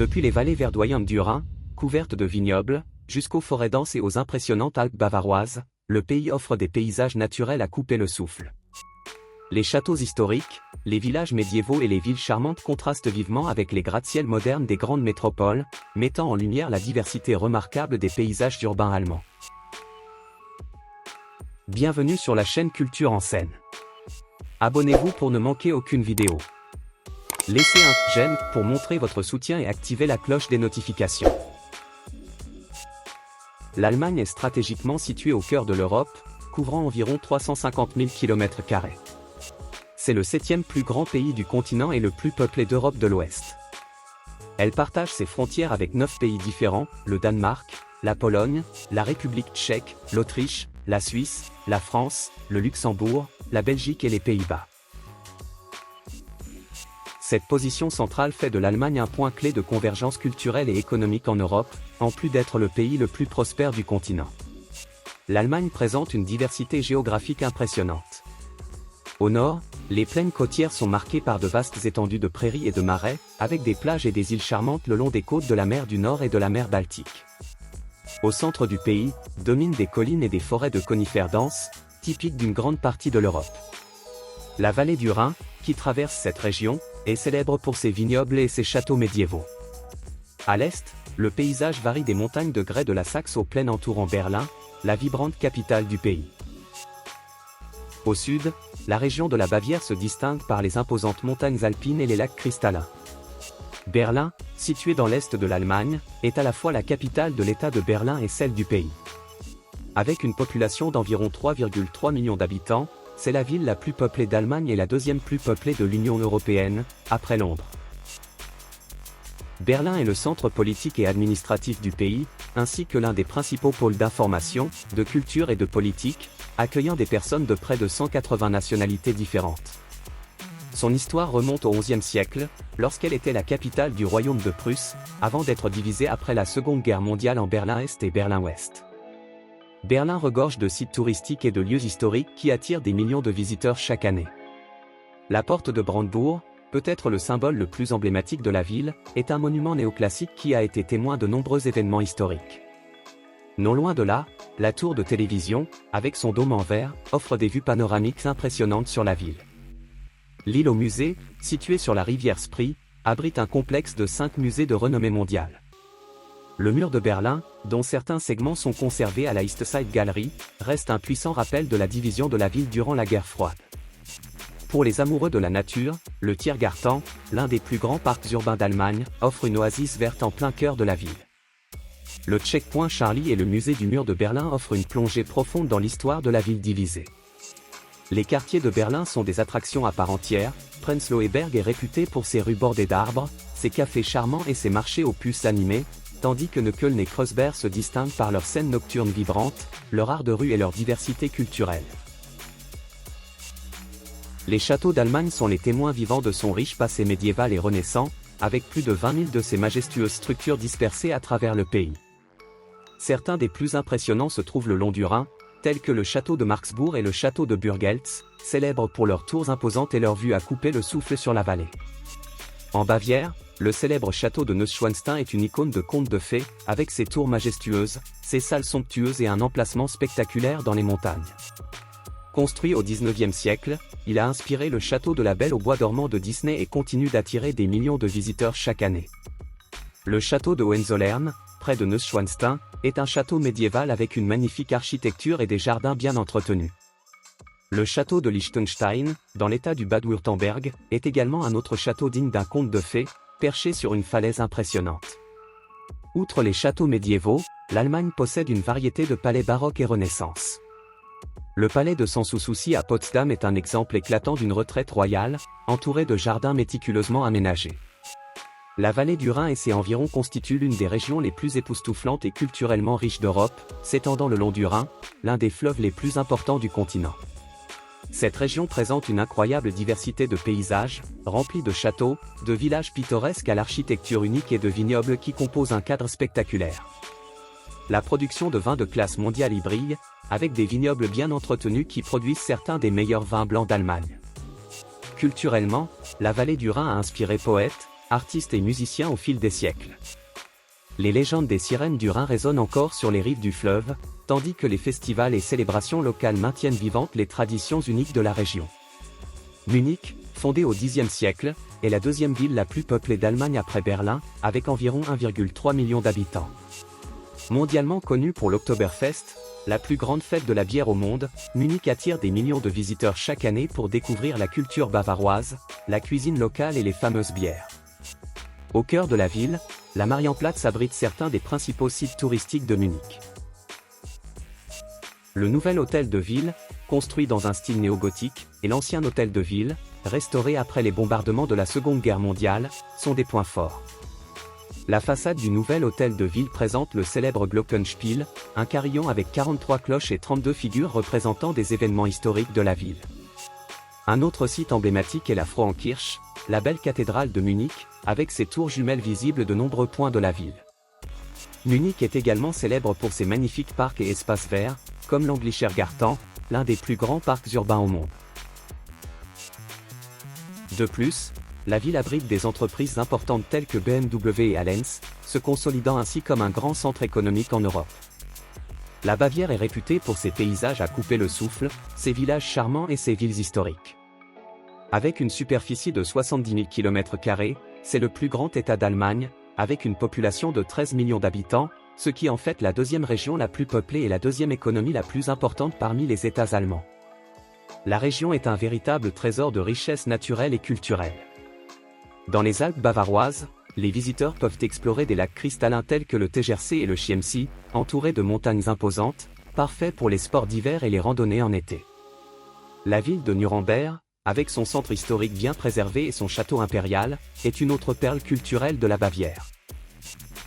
Depuis les vallées verdoyantes du Rhin, couvertes de vignobles, jusqu'aux forêts denses et aux impressionnantes Alpes bavaroises, le pays offre des paysages naturels à couper le souffle. Les châteaux historiques, les villages médiévaux et les villes charmantes contrastent vivement avec les gratte-ciels modernes des grandes métropoles, mettant en lumière la diversité remarquable des paysages urbains allemands. Bienvenue sur la chaîne Culture en Scène. Abonnez-vous pour ne manquer aucune vidéo. Laissez un j'aime pour montrer votre soutien et activez la cloche des notifications. L'Allemagne est stratégiquement située au cœur de l'Europe, couvrant environ 350 000 km². C'est le 7e plus grand pays du continent et le plus peuplé d'Europe de l'Ouest. Elle partage ses frontières avec 9 pays différents, le Danemark, la Pologne, la République tchèque, l'Autriche, la Suisse, la France, le Luxembourg, la Belgique et les Pays-Bas. Cette position centrale fait de l'Allemagne un point clé de convergence culturelle et économique en Europe, en plus d'être le pays le plus prospère du continent. L'Allemagne présente une diversité géographique impressionnante. Au nord, les plaines côtières sont marquées par de vastes étendues de prairies et de marais, avec des plages et des îles charmantes le long des côtes de la mer du Nord et de la mer Baltique. Au centre du pays, dominent des collines et des forêts de conifères denses, typiques d'une grande partie de l'Europe. La vallée du Rhin, qui traverse cette région, est célèbre pour ses vignobles et ses châteaux médiévaux. À l'est, le paysage varie des montagnes de grès de la Saxe aux plaines entourant Berlin, la vibrante capitale du pays. Au sud, la région de la Bavière se distingue par les imposantes montagnes alpines et les lacs cristallins. Berlin, située dans l'est de l'Allemagne, est à la fois la capitale de l'État de Berlin et celle du pays. Avec une population d'environ 3,3 millions d'habitants, c'est la ville la plus peuplée d'Allemagne et la deuxième plus peuplée de l'Union européenne, après Londres. Berlin est le centre politique et administratif du pays, ainsi que l'un des principaux pôles d'information, de culture et de politique, accueillant des personnes de près de 180 nationalités différentes. Son histoire remonte au XIe siècle, lorsqu'elle était la capitale du royaume de Prusse, avant d'être divisée après la Seconde Guerre mondiale en Berlin-Est et Berlin-Ouest. Berlin regorge de sites touristiques et de lieux historiques qui attirent des millions de visiteurs chaque année. La porte de Brandebourg, peut-être le symbole le plus emblématique de la ville, est un monument néoclassique qui a été témoin de nombreux événements historiques. Non loin de là, la tour de télévision, avec son dôme en verre, offre des vues panoramiques impressionnantes sur la ville. L'île aux musées, située sur la rivière Spree, abrite un complexe de 5 musées de renommée mondiale. Le mur de Berlin, dont certains segments sont conservés à la East Side Gallery, reste un puissant rappel de la division de la ville durant la guerre froide. Pour les amoureux de la nature, le Tiergarten, l'un des plus grands parcs urbains d'Allemagne, offre une oasis verte en plein cœur de la ville. Le Checkpoint Charlie et le musée du mur de Berlin offrent une plongée profonde dans l'histoire de la ville divisée. Les quartiers de Berlin sont des attractions à part entière. Prenzlauer Berg est réputé pour ses rues bordées d'arbres, ses cafés charmants et ses marchés aux puces animées, tandis que Neukölln et Kreuzberg se distinguent par leurs scènes nocturnes vibrantes, leur art de rue et leur diversité culturelle. Les châteaux d'Allemagne sont les témoins vivants de son riche passé médiéval et renaissant, avec plus de 20 000 de ces majestueuses structures dispersées à travers le pays. Certains des plus impressionnants se trouvent le long du Rhin, tels que le château de Marksbourg et le château de Burgeltz, célèbres pour leurs tours imposantes et leur vue à couper le souffle sur la vallée. En Bavière, le célèbre château de Neuschwanstein est une icône de conte de fées, avec ses tours majestueuses, ses salles somptueuses et un emplacement spectaculaire dans les montagnes. Construit au XIXe siècle, il a inspiré le château de la Belle au bois dormant de Disney et continue d'attirer des millions de visiteurs chaque année. Le château de Hohenzollern, près de Neuschwanstein, est un château médiéval avec une magnifique architecture et des jardins bien entretenus. Le château de Liechtenstein, dans l'état du Bade-Württemberg, est également un autre château digne d'un conte de fées, perché sur une falaise impressionnante. Outre les châteaux médiévaux, l'Allemagne possède une variété de palais baroques et Renaissance. Le palais de Sanssouci à Potsdam est un exemple éclatant d'une retraite royale, entourée de jardins méticuleusement aménagés. La vallée du Rhin et ses environs constituent l'une des régions les plus époustouflantes et culturellement riches d'Europe, s'étendant le long du Rhin, l'un des fleuves les plus importants du continent. Cette région présente une incroyable diversité de paysages, remplis de châteaux, de villages pittoresques à l'architecture unique et de vignobles qui composent un cadre spectaculaire. La production de vins de classe mondiale y brille, avec des vignobles bien entretenus qui produisent certains des meilleurs vins blancs d'Allemagne. Culturellement, la vallée du Rhin a inspiré poètes, artistes et musiciens au fil des siècles. Les légendes des sirènes du Rhin résonnent encore sur les rives du fleuve, tandis que les festivals et célébrations locales maintiennent vivantes les traditions uniques de la région. Munich, fondée au Xe siècle, est la deuxième ville la plus peuplée d'Allemagne après Berlin, avec environ 1,3 million d'habitants. Mondialement connue pour l'Oktoberfest, la plus grande fête de la bière au monde, Munich attire des millions de visiteurs chaque année pour découvrir la culture bavaroise, la cuisine locale et les fameuses bières. Au cœur de la ville, la Marienplatz abrite certains des principaux sites touristiques de Munich. Le nouvel hôtel de ville, construit dans un style néo-gothique, et l'ancien hôtel de ville, restauré après les bombardements de la Seconde Guerre mondiale, sont des points forts. La façade du nouvel hôtel de ville présente le célèbre Glockenspiel, un carillon avec 43 cloches et 32 figures représentant des événements historiques de la ville. Un autre site emblématique est la Frauenkirche, la belle cathédrale de Munich, avec ses tours jumelles visibles de nombreux points de la ville. Munich est également célèbre pour ses magnifiques parcs et espaces verts, comme l'Anglischer Garten, l'un des plus grands parcs urbains au monde. De plus, la ville abrite des entreprises importantes telles que BMW et Allianz, se consolidant ainsi comme un grand centre économique en Europe. La Bavière est réputée pour ses paysages à couper le souffle, ses villages charmants et ses villes historiques. Avec une superficie de 70 000 km², c'est le plus grand État d'Allemagne, avec une population de 13 millions d'habitants, ce qui en fait la deuxième région la plus peuplée et la deuxième économie la plus importante parmi les États allemands. La région est un véritable trésor de richesse naturelle et culturelle. Dans les Alpes bavaroises, les visiteurs peuvent explorer des lacs cristallins tels que le Tegernsee et le Chiemsee, entourés de montagnes imposantes, parfaits pour les sports d'hiver et les randonnées en été. La ville de Nuremberg, avec son centre historique bien préservé et son château impérial, est une autre perle culturelle de la Bavière.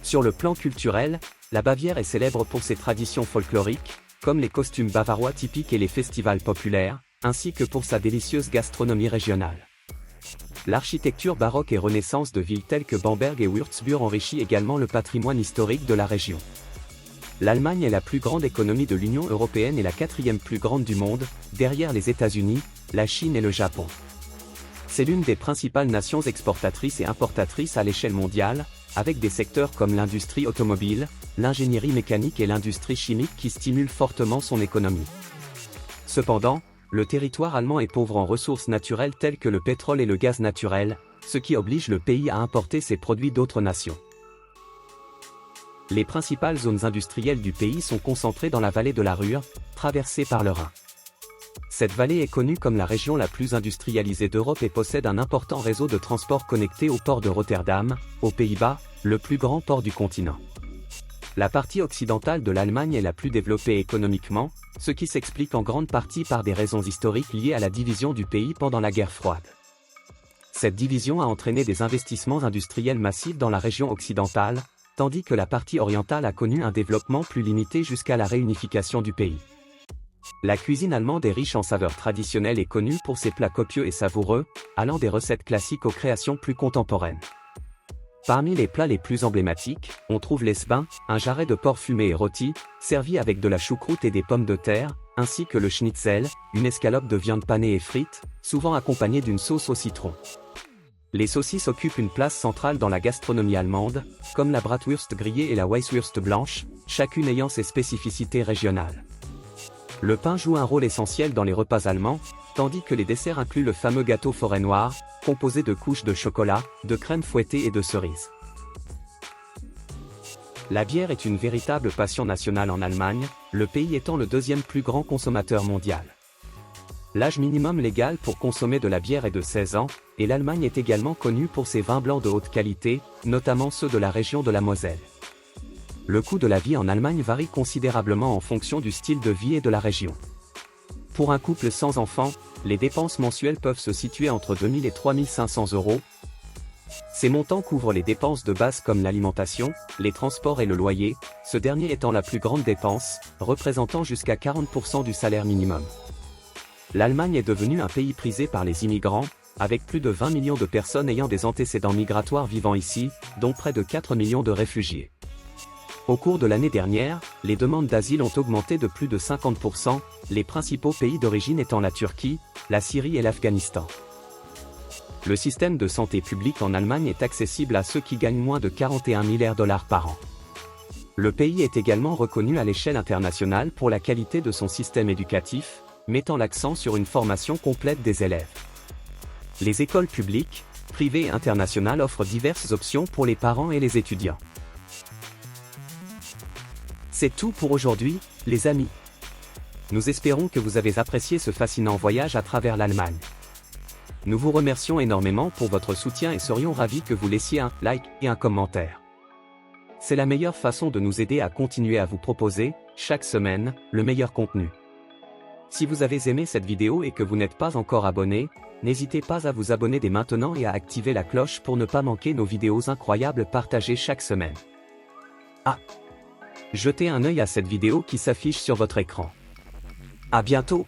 Sur le plan culturel, la Bavière est célèbre pour ses traditions folkloriques, comme les costumes bavarois typiques et les festivals populaires, ainsi que pour sa délicieuse gastronomie régionale. L'architecture baroque et renaissance de villes telles que Bamberg et Würzburg enrichit également le patrimoine historique de la région. L'Allemagne est la plus grande économie de l'Union européenne et la quatrième plus grande du monde, derrière les États-Unis, la Chine et le Japon. C'est l'une des principales nations exportatrices et importatrices à l'échelle mondiale, avec des secteurs comme l'industrie automobile, l'ingénierie mécanique et l'industrie chimique qui stimulent fortement son économie. Cependant, le territoire allemand est pauvre en ressources naturelles telles que le pétrole et le gaz naturel, ce qui oblige le pays à importer ses produits d'autres nations. Les principales zones industrielles du pays sont concentrées dans la vallée de la Ruhr, traversée par le Rhin. Cette vallée est connue comme la région la plus industrialisée d'Europe et possède un important réseau de transport connecté au port de Rotterdam, aux Pays-Bas, le plus grand port du continent. La partie occidentale de l'Allemagne est la plus développée économiquement, ce qui s'explique en grande partie par des raisons historiques liées à la division du pays pendant la guerre froide. Cette division a entraîné des investissements industriels massifs dans la région occidentale, tandis que la partie orientale a connu un développement plus limité jusqu'à la réunification du pays. La cuisine allemande est riche en saveurs traditionnelles et connue pour ses plats copieux et savoureux, allant des recettes classiques aux créations plus contemporaines. Parmi les plats les plus emblématiques, on trouve l'esbin, un jarret de porc fumé et rôti, servi avec de la choucroute et des pommes de terre, ainsi que le schnitzel, une escalope de viande panée et frite, souvent accompagnée d'une sauce au citron. Les saucisses occupent une place centrale dans la gastronomie allemande, comme la bratwurst grillée et la Weisswurst blanche, chacune ayant ses spécificités régionales. Le pain joue un rôle essentiel dans les repas allemands, tandis que les desserts incluent le fameux gâteau forêt noire, composé de couches de chocolat, de crème fouettée et de cerises. La bière est une véritable passion nationale en Allemagne, le pays étant le deuxième plus grand consommateur mondial. L'âge minimum légal pour consommer de la bière est de 16 ans, et l'Allemagne est également connue pour ses vins blancs de haute qualité, notamment ceux de la région de la Moselle. Le coût de la vie en Allemagne varie considérablement en fonction du style de vie et de la région. Pour un couple sans enfants, les dépenses mensuelles peuvent se situer entre 2 000 et 3 500 €. Ces montants couvrent les dépenses de base comme l'alimentation, les transports et le loyer, ce dernier étant la plus grande dépense, représentant jusqu'à 40% du salaire minimum. L'Allemagne est devenue un pays prisé par les immigrants, avec plus de 20 millions de personnes ayant des antécédents migratoires vivant ici, dont près de 4 millions de réfugiés. Au cours de l'année dernière, les demandes d'asile ont augmenté de plus de 50%, les principaux pays d'origine étant la Turquie, la Syrie et l'Afghanistan. Le système de santé publique en Allemagne est accessible à ceux qui gagnent moins de 41 milliards de dollars par an. Le pays est également reconnu à l'échelle internationale pour la qualité de son système éducatif, mettant l'accent sur une formation complète des élèves. Les écoles publiques, privées et internationales offrent diverses options pour les parents et les étudiants. C'est tout pour aujourd'hui, les amis. Nous espérons que vous avez apprécié ce fascinant voyage à travers l'Allemagne. Nous vous remercions énormément pour votre soutien et serions ravis que vous laissiez un like et un commentaire. C'est la meilleure façon de nous aider à continuer à vous proposer, chaque semaine, le meilleur contenu. Si vous avez aimé cette vidéo et que vous n'êtes pas encore abonné, n'hésitez pas à vous abonner dès maintenant et à activer la cloche pour ne pas manquer nos vidéos incroyables partagées chaque semaine. Jetez un œil à cette vidéo qui s'affiche sur votre écran. À bientôt!